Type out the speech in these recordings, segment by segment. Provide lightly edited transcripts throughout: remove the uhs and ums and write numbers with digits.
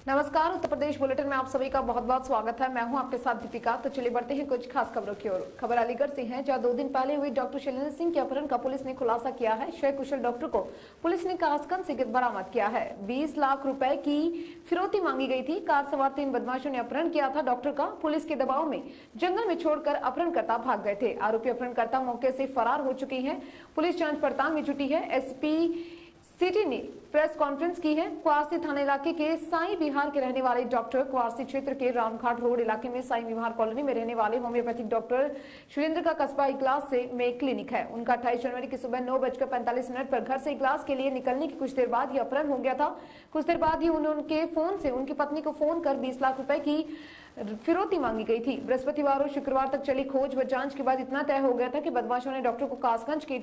नमस्कार, उत्तर प्रदेश बुलेटिन में आप सभी का बहुत बहुत स्वागत है। मैं हूं आपके साथ दीपिका। तो चलिए बढ़ते हैं कुछ खास खबरों की ओर। खबर अलीगढ़ से है, जहां 2 दिन पहले हुई डॉक्टर शैलेंद्र सिंह के अपहरण का पुलिस ने खुलासा किया है। शय कुशल डॉक्टर को पुलिस ने कासगंज से बरामद किया है। 20 लाख रुपए की फिरौती मांगी गई थी। कार सवार 3 बदमाशों ने अपहरण किया था डॉक्टर का। पुलिस के दबाव में जंगल में छोड़कर अपहरणकर्ता भाग गए थे। आरोपी अपहरणकर्ता मौके से फरार हो चुकी है। पुलिस जांच पड़ताल में जुटी है। एसपी सिटी ने प्रेस कॉन्फ्रेंस की है। क्वारसी थाना इलाके के साई विहार के रहने वाले डॉक्टर क्वारसी क्षेत्र के रामघाट रोड इलाके में साई विहार कॉलोनी में रहने वाले होम्योपैथिक डॉक्टर शैलेंद्र का कस्बा इगलास से में क्लिनिक है। उनका 28 जनवरी की सुबह 9:45 पर घर से इगलास के लिए निकलने की कुछ देर बाद ही अपहरण हो गया था। कुछ देर बाद ही उनके फोन से उनकी पत्नी को फोन कर 20 लाख रुपए की फिरौती मांगी गई थी। बृहस्पतिवार और शुक्रवार तक चली खोज व जांच के बाद इतना तय हो गया था कि बदमाशों ने डॉक्टर को कासगंज के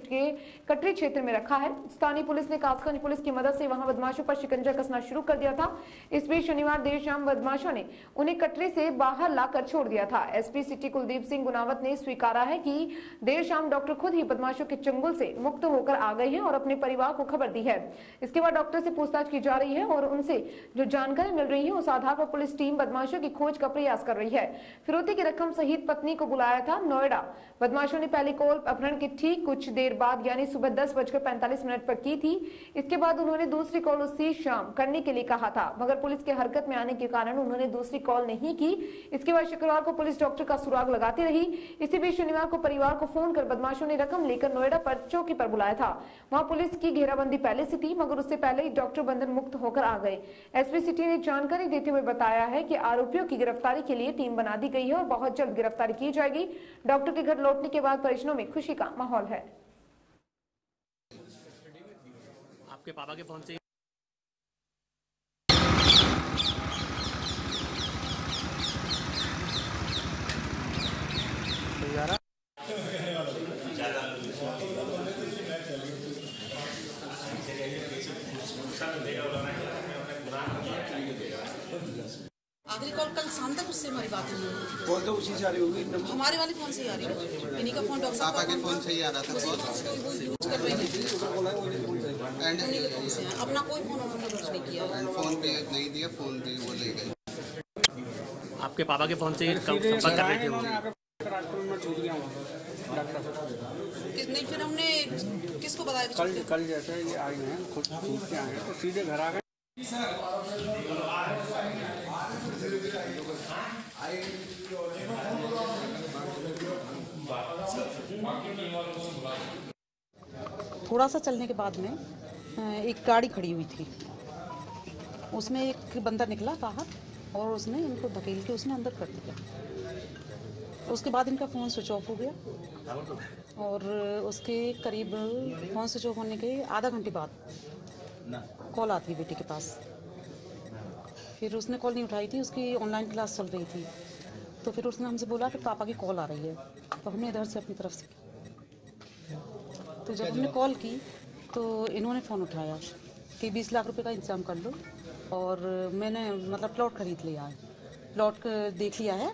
कटरी क्षेत्र में रखा है। स्थानीय पुलिस ने कासगंज पुलिस की मदद से वहां बदमाशों पर शिकंजा कसना शुरू कर दिया था। इस बीच शनिवार देर शाम बदमाशों ने उन्हें कटरी से बाहर लाकर छोड़ दिया था। एसपी सिटी कुलदीप सिंह गुनावत ने स्वीकारा है कि देर शाम डॉक्टर खुद ही बदमाशों के चंगुल से मुक्त होकर आ गए हैं और अपने परिवार को खबर दी है। इसके बाद डॉक्टर से पूछताछ की जा रही है और उनसे जो जानकारी मिल रही है उस आधार पर पुलिस टीम बदमाशों की खोज का प्रयास कर रही है। फिरौती की रकम सहित पत्नी को बुलाया था नोएडा। बदमाशों ने पहली कॉल अपहरण के ठीक कुछ देर बाद यानी सुबह 10:45 पर की थी। इसके बाद उन्होंने दूसरी कॉल उसी शाम करने के लिए कहा था, मगर पुलिस के हरकत में आने के कारण उन्होंने दूसरी कॉल नहीं की। इसके बाद शुक्रवार को पुलिस डॉक्टर का सुराग लगाती रही। इसी बीच शनिवार को परिवार को फोन कर बदमाशों ने रकम लेकर नोएडा पर चौकी पर बुलाया था। वहां पुलिस की घेराबंदी पहले से थी, मगर उससे पहले ही डॉक्टर बंधन मुक्त होकर आ गए। एसपी सिटी ने जानकारी देते हुए बताया है कि आरोपियों की गिरफ्तारी के लिए टीम बना दी गई है और बहुत जल्द गिरफ्तारी की जाएगी। डॉक्टर के घर लौटने के बाद परिजनों में खुशी का माहौल है। आपके पापा के फोन से आखिरी कॉल कल शाम तक उससे हमारी बात हुई। कॉल तो उसी से आ रही होगी, हमारे वाले फोन से ही आ रही है। इन्हीं का फोन डॉक्टर साहब के फोन से ही आ रहा था। यूज कर रही है, उन्हीं के फोन से अपना कोई फोन उन्होंने यूज नहीं किया। फोन पे नहीं दिया, फोन पे वो ले गए। आपके पापा के फोन से संपर्क कर रहे थे वो। नहीं, फिर हमने किसको बताया? कल जैसे ये आई हैं खुद छूट के आए तो सीधे घर आ गए। थोड़ा सा चलने के बाद में एक गाड़ी खड़ी हुई थी, उसमें एक बंदा निकला बाहर और उसने इनको धकेल के उसने अंदर कर दिया। उसके बाद इनका फ़ोन स्विच ऑफ हो गया और उसके करीब फ़ोन स्विच ऑफ होने के आधा घंटे बाद कॉल आती है बेटे के पास। फिर उसने कॉल नहीं उठाई थी, उसकी ऑनलाइन क्लास चल रही थी। तो फिर उसने हमसे बोला कि पापा की कॉल आ रही है, तो हमने इधर से अपनी तरफ से की। तो जब हमने कॉल की तो इन्होंने फ़ोन उठाया कि 20 लाख रुपए का इंतजाम कर लो और मैंने मतलब प्लॉट खरीद लिया है, प्लॉट देख लिया है,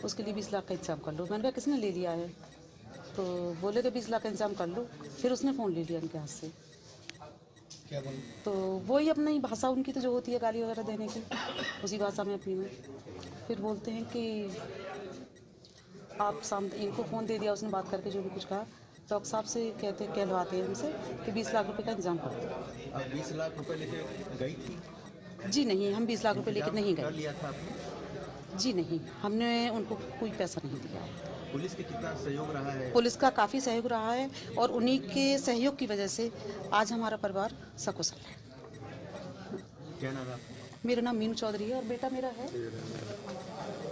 उसके लिए 20 लाख का इंतजाम कर लो। मैंने कहा किसने ले लिया है? तो बोले कि 20 लाख का इंतजाम कर लो। फिर उसने फ़ोन ले लिया उनके हाथ से। तो वही अपनी भाषा उनकी तो जो होती है गाली वगैरह देने की, उसी भाषा में अपनी में फिर बोलते हैं कि आप सामने इनको फ़ोन दे दिया, उसने बात करके जो भी कुछ कहा। डॉक्टर साहब से कहलवाते हैं उनसे कि 20 लाख रुपए का इंतजाम कर दो। आप 20 लाख रुपए लेके गई थी? जी नहीं, हम 20 लाख रुपए लेके नहीं गए। लिया था आपने? जी नहीं, हमने उनको कोई पैसा नहीं दिया। पुलिस के कितना सहयोग रहा है? पुलिस का काफ़ी सहयोग रहा है और उन्हीं के सहयोग की वजह से आज हमारा परिवार सकुशल है। क्या नाम है? मेरा नाम मीनू चौधरी है और बेटा मेरा है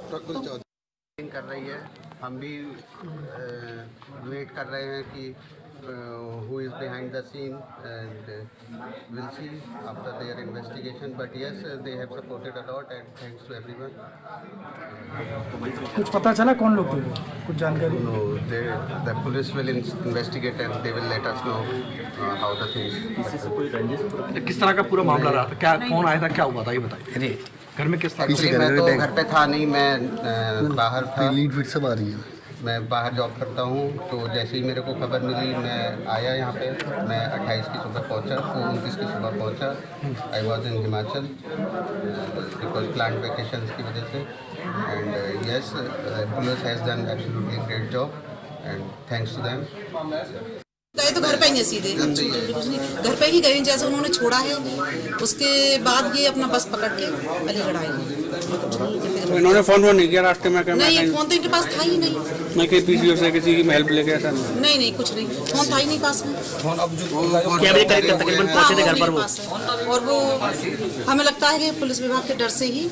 प्रकुल चौधरी। कर रही है, हम भी वेट कर रहे हैं कि who is behind the scene and we'll see after their investigation, but yes, they have supported a lot and thanks to everyone. कुछ पता चला कौन लोग थे वो? कुछ जानकारी? No, the police will investigate and they will let us know how the things. किस तरह का पूरा मामला रहा था? क्या कौन आया था, क्या हुआ था, ये बताइए। घर में किस तरह? मैं तो घर पे था नहीं, मैं बाहर था। लीड फिट सब आ रही है। मैं बाहर जॉब करता हूँ, तो जैसे ही मेरे को खबर मिली मैं आया यहाँ पे। मैं 28 की सुबह पहुँचा, तो 29 की सुबह पहुँचा। I was in Himachal because plant vacations की वजह से। And yes, police has done absolutely great job and thanks to them. गए तो घर पे ही है, सीधे घर पे ही गए। जैसे उन्होंने छोड़ा है उसके बाद ये अपना बस पकड़ के अलीगढ़ आए। तो इन्होंने फोन नहीं किया रास्ते में? नहीं, फोन तो इनके पास था ही नहीं। मैं कहीं पीसीओ से किसी की हेल्प लेके ऐसा नहीं, कुछ नहीं, फोन था ही नहीं पास में। क्या बजे करीब तकरीबन पहुंचे थे घर पर वो? और वो हमें लगता है कि पुलिस विभाग के डर से ही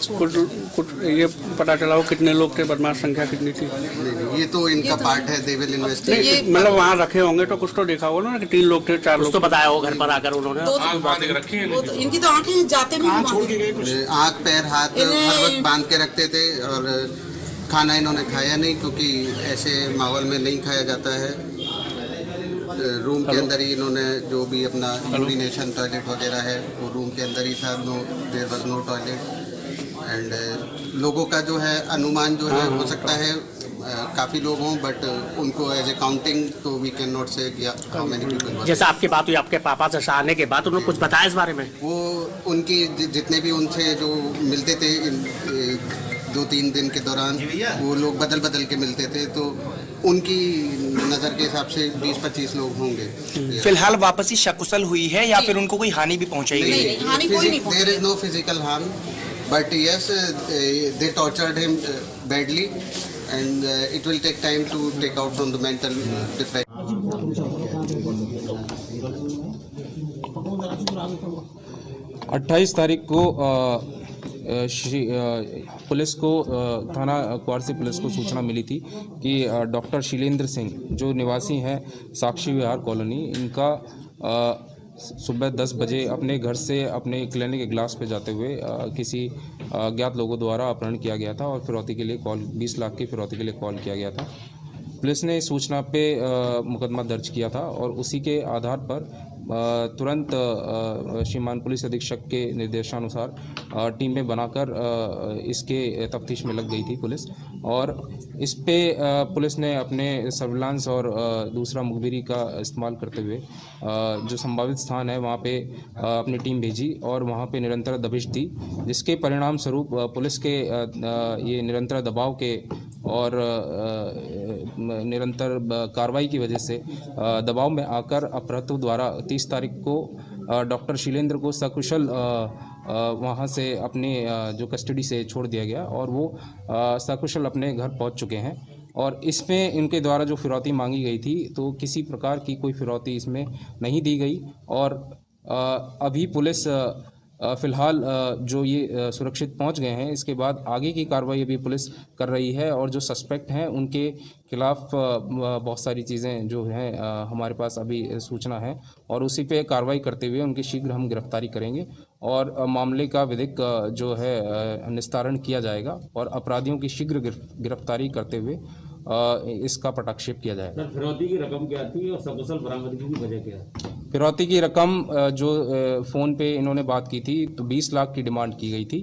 कुछ ये पता चला हो कितने लोग थे, बदमाश संख्या कितनी थी? नहीं, ये तो इनका पार्ट है, दे विल इन्वेस्टिगेट। मतलब वहाँ रखे होंगे तो कुछ तो देखा होगा ना कि 3 लोग थे, 4 लोग तो बताया हो घर पर आकर उन्होंने? इनकी तो आंखें जाते नहीं, आँख पैर हाथ हर वक्त बांध के रखते थे। और खाना इन्होंने खाया नहीं, क्योंकि ऐसे माहौल में नहीं खाया जाता है। रूम के अंदर ही इन्होंने जो भी अपना यूरिनेशन टॉयलेट वगैरह है वो रूम के अंदर ही था। There was no toilet. And लोगों का जो है अनुमान जो है हो सकता है काफ़ी लोग हों, बट उनको एज ए काउंटिंग तो वी कैन नॉट से हाउ मेनी पीपल। जैसे आपकी बात हुई आपके पापा से आने के बाद, उन्होंने कुछ बताया इस बारे में? वो उनकी जितने भी उनसे जो मिलते थे 2-3 दिन के दौरान, वो लोग बदल के मिलते थे, तो उनकी नज़र के हिसाब से 20-25 लोग होंगे। फिलहाल वापसी सकुशल हुई है या फिर उनको कोई हानि भी पहुंचाई गई है? There is no physical harm, but yes they tortured him badly and it will take time to take out from the mental depression. 28 तारीख को पुलिस को थाना क्वारसी पुलिस को सूचना मिली थी कि डॉक्टर शीलेंद्र सिंह जो निवासी हैं साक्षी विहार कॉलोनी, इनका सुबह 10 बजे अपने घर से अपने क्लिनिक के ग्लास पे जाते हुए किसी अज्ञात लोगों द्वारा अपहरण किया गया था और फिरौती के लिए 20 लाख की फिरौती के लिए कॉल किया गया था। पुलिस ने इस सूचना पे मुकदमा दर्ज किया था और उसी के आधार पर तुरंत श्रीमान पुलिस अधीक्षक के निर्देशानुसार टीमें बनाकर इसके तफ्तीश में लग गई थी पुलिस। और इस पे पुलिस ने अपने सर्विलांस और दूसरा मुखबिरी का इस्तेमाल करते हुए जो संभावित स्थान है वहाँ पे अपनी टीम भेजी और वहाँ पे निरंतर दबिश दी, जिसके परिणाम स्वरूप पुलिस के ये निरंतर दबाव के और निरंतर कार्रवाई की वजह से दबाव में आकर अपराधियों द्वारा 30 तारीख को डॉक्टर शीलेंद्र को सकुशल वहाँ से अपने जो कस्टडी से छोड़ दिया गया और वो सकुशल अपने घर पहुँच चुके हैं। और इसमें इनके द्वारा जो फिरौती मांगी गई थी तो किसी प्रकार की कोई फिरौती इसमें नहीं दी गई। और अभी पुलिस फ़िलहाल जो ये सुरक्षित पहुंच गए हैं, इसके बाद आगे की कार्रवाई अभी पुलिस कर रही है और जो सस्पेक्ट हैं उनके खिलाफ बहुत सारी चीज़ें जो हैं हमारे पास अभी सूचना है और उसी पे कार्रवाई करते हुए उनकी शीघ्र हम गिरफ्तारी करेंगे और मामले का विधिक जो है निस्तारण किया जाएगा और अपराधियों की शीघ्र गिरफ्तारी करते हुए इसका पटाक्षेप किया जाएगा। फिरौती की रकम क्या थी और सकुशल बरामदगी की वजह क्या है? फिरौती की रकम जो फ़ोन पे इन्होंने बात की थी तो 20 लाख की डिमांड की गई थी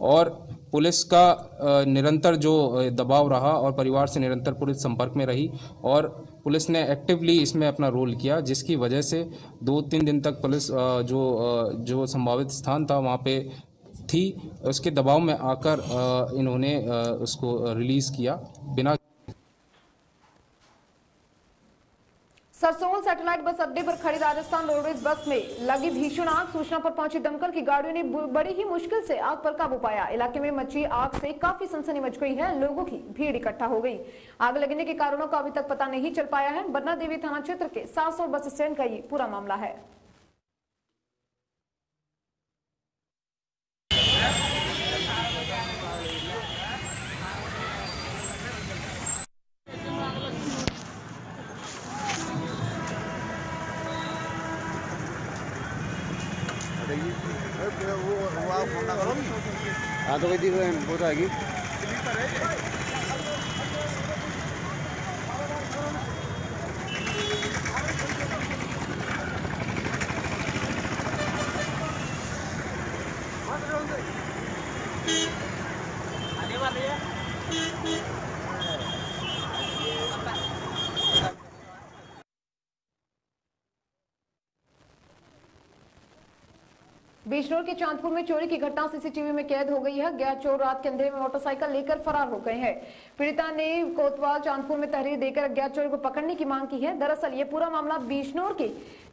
और पुलिस का निरंतर जो दबाव रहा और परिवार से निरंतर पुलिस संपर्क में रही और पुलिस ने इसमें अपना रोल किया, जिसकी वजह से 2-3 दिन तक पुलिस जो संभावित स्थान था वहाँ पे थी, उसके दबाव में आकर इन्होंने उसको रिलीज़ किया बिना। सरसोल सैटेलाइट बस अड्डे पर खड़ी राजस्थान रोडवेज बस में लगी भीषण आग। सूचना पर पहुंची दमकल की गाड़ियों ने बड़ी ही मुश्किल से आग पर काबू पाया। इलाके में मची आग से काफी सनसनी मच गई है, लोगों की भीड़ इकट्ठा हो गई। आग लगने के कारणों का अभी तक पता नहीं चल पाया है। बन्ना देवी थाना क्षेत्र के 700 बस स्टैंड का ये पूरा मामला है। हाँ तो वही वो तो आएगी। आने वाले हैं। बिजनौर के चांदपुर में चोरी की घटना सीसीटीवी में कैद हो गई है। गया चोर रात के अंधेरे में मोटरसाइकिल लेकर फरार हो गए हैं। पीड़िता ने कोतवाल चांदपुर में तहरीर देकर अज्ञात चोर को पकड़ने की मांग की है। दरअसल ये पूरा मामला बिजनौर के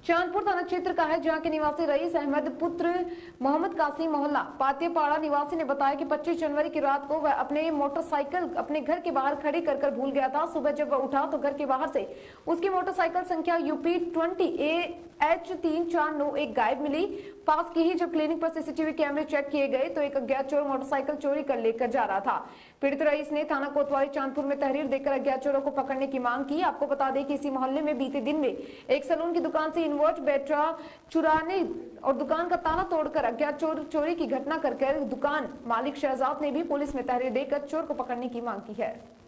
चांदपुर थाना क्षेत्र का है, जहां के निवासी रईस अहमद पुत्र मोहम्मद कासिम मोहल्ला पातियापाड़ा निवासी ने बताया कि 25 जनवरी की रात को वह अपने मोटरसाइकिल अपने घर के बाहर खड़ी कर भूल गया था। सुबह जब वह उठा तो घर के बाहर से उसकी मोटरसाइकिल संख्या UP 20AH3491 गायब मिली। पास की ही जब क्लिनिक पर सीसीटीवी कैमरे चेक किए गए तो एक अज्ञात चोर मोटरसाइकिल चोरी कर लेकर जा रहा था। पीड़ित रईस ने थाना कोतवाली चांदपुर में तहरीर देकर अज्ञात चोरों को पकड़ने की मांग की। आपको बता दें कि इसी मोहल्ले में बीते दिन में एक सैलून की दुकान से इन्वर्ट बैटरा चुराने और दुकान का ताला तोड़कर अज्ञात चोर चोरी की घटना करके दुकान मालिक शहजाद ने भी पुलिस में तहरीर देकर चोर को पकड़ने की मांग की है।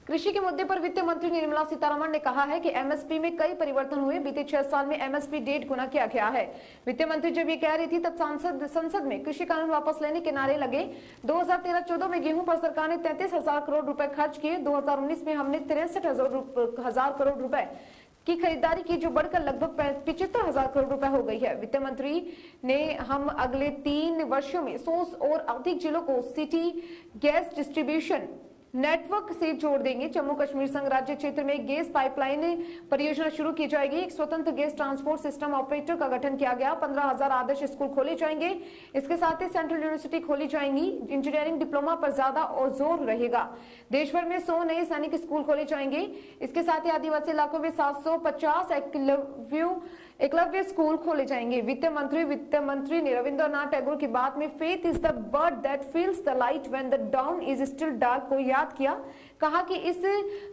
कृषि के मुद्दे पर वित्त मंत्री निर्मला सीतारमण ने कहा है कि एमएसपी में कई परिवर्तन हुए। बीते 6 साल में एमएसपी 1.5 गुना किया गया है। वित्त मंत्री जब ये कह रही थी तब संसद में कृषि कानून वापस लेने के नारे लगे। 2013-14 में गेहूं पर सरकार ने 33,000 करोड़ रुपए खर्च किए। 2019 में हमने 63,000 करोड़ रुपए की खरीदारी की, जो बढ़कर लगभग 75,000 करोड़ रुपए हो गई है। वित्त मंत्री ने हम अगले 3 वर्षों में 100 और अधिक जिलों को सिटी गैस डिस्ट्रीब्यूशन नेटवर्क से जोड़ देंगे। जम्मू कश्मीर संघ राज्य क्षेत्र में गैस पाइपलाइन परियोजना शुरू की जाएगी। एक स्वतंत्र गैस ट्रांसपोर्ट सिस्टम ऑपरेटर का गठन किया गया। 15,000 आदर्श स्कूल खोले जाएंगे। इसके साथ ही सेंट्रल यूनिवर्सिटी खोली जाएंगी। इंजीनियरिंग डिप्लोमा पर ज्यादा और जोर रहेगा। देश भर में 100 नए सैनिक स्कूल खोले जाएंगे। इसके साथ ही आदिवासी इलाकों में 750 एकलव्य स्कूल खोले जाएंगे। वित्त मंत्री ने रविंद्रनाथ टैगोर की बात में faith is the bird that feels the light when the down is still dark को याद किया। कहा कि इस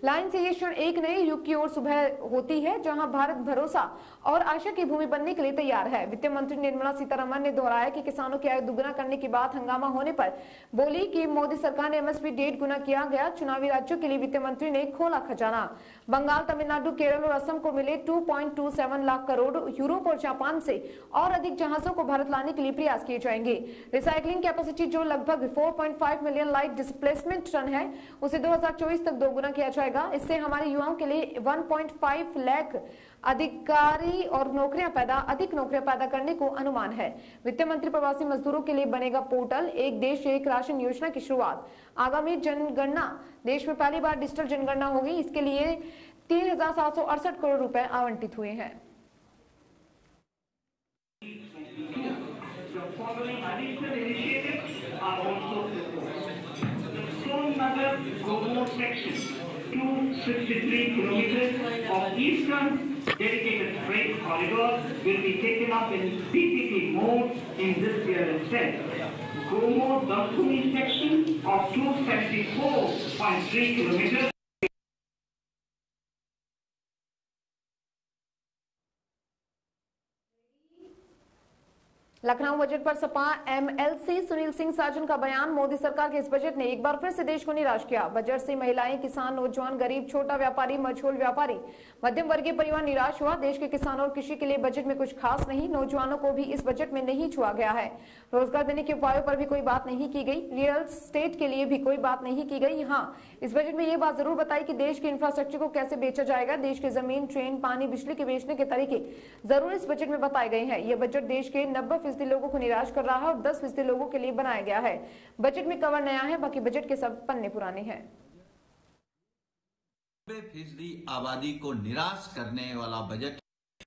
लाइन से ये क्षण एक नए युग की ओर सुबह होती है, जहां भारत भरोसा और आशा की भूमि बनने के लिए तैयार है। वित्त मंत्री निर्मला सीतारमण ने दोहराया कि किसानों की आय दुगना करने की बात हंगामा होने पर बोली कि मोदी सरकार ने एमएसपी 1.5 गुना किया गया। चुनावी राज्यों के लिए वित्त मंत्री ने खोला खजाना। बंगाल, तमिलनाडु, केरल और असम को मिले 2.27 लाख करोड़। यूरोप और जापान से और अधिक जहाजों को भारत लाने के लिए प्रयास किए जाएंगे। रिसाइकलिंग कैपेसिटी जो लगभग 4.5 मिलियन लाइट डिस्प्लेसमेंट टन है, उसे 2024 तक 2 गुना किया जाएगा। इससे हमारे युवाओं के लिए 1.5 लाख अधिकारी और अधिक नौकरियां पैदा करने को अनुमान है। वित्त मंत्री प्रवासी मजदूरों के लिए बनेगा पोर्टल। एक देश एक राशन योजना की शुरुआत। आगामी जनगणना देश में पहली बार डिजिटल जनगणना होगी। इसके लिए 3,768 करोड़ रुपए आवंटित हुए हैं। Section 263 kilometers of eastern dedicated freight corridor will be taken up in PPP mode in this year itself. Gomo-Dankuni section of 274.3 kilometers. Lucknow budget पर सपा MLC सुनील सिंह साजन का बयान। मोदी सरकार के इस बजट ने एक बार फिर से देश को निराश किया। बजट से महिलाएं, किसान, नौजवान, गरीब, छोटा व्यापारी, मझोल व्यापारी, मध्यम वर्गीय परिवार निराश हुआ। देश के किसानों और कृषि के लिए बजट में कुछ खास नहीं। नौजवानों को भी इस बजट में नहीं छुआ गया है। रोजगार देने के उपायों पर भी कोई बात नहीं की गई। रियल एस्टेट के लिए भी कोई बात नहीं की गई। हाँ, इस बजट में ये बात जरूर बताई कि देश के इंफ्रास्ट्रक्चर को कैसे बेचा जाएगा। देश के जमीन, ट्रेन, पानी, बिजली के बेचने के तरीके जरूर इस बजट में बताए गए हैं। यह बजट देश के 90% लोगों को निराश कर रहा है और 10% लोगों के लिए बनाया गया है। बजट में कवर नया है, बाकी बजट के सब पन्ने पुराने हैं। 90% आबादी को निराश करने वाला बजट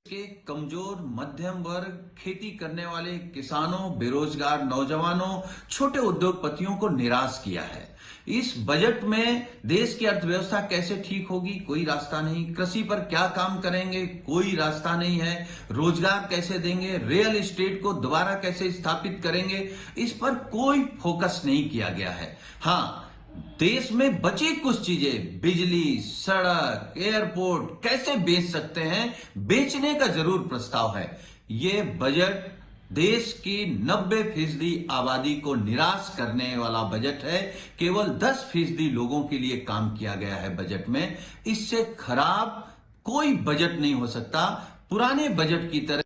के कमजोर मध्यम वर्ग, खेती करने वाले किसानों, बेरोजगार नौजवानों, छोटे उद्योगपतियों को निराश किया है। इस बजट में देश की अर्थव्यवस्था कैसे ठीक होगी, कोई रास्ता नहीं। कृषि पर क्या काम करेंगे, कोई रास्ता नहीं है। रोजगार कैसे देंगे, रियल एस्टेट को दोबारा कैसे स्थापित करेंगे, इस पर कोई फोकस नहीं किया गया है। हाँ, देश में बची कुछ चीजें, बिजली, सड़क, एयरपोर्ट कैसे बेच सकते हैं, बेचने का जरूर प्रस्ताव है। ये बजट देश की 90% आबादी को निराश करने वाला बजट है। केवल 10% लोगों के लिए काम किया गया है बजट में। इससे खराब कोई बजट नहीं हो सकता। पुराने बजट की तरह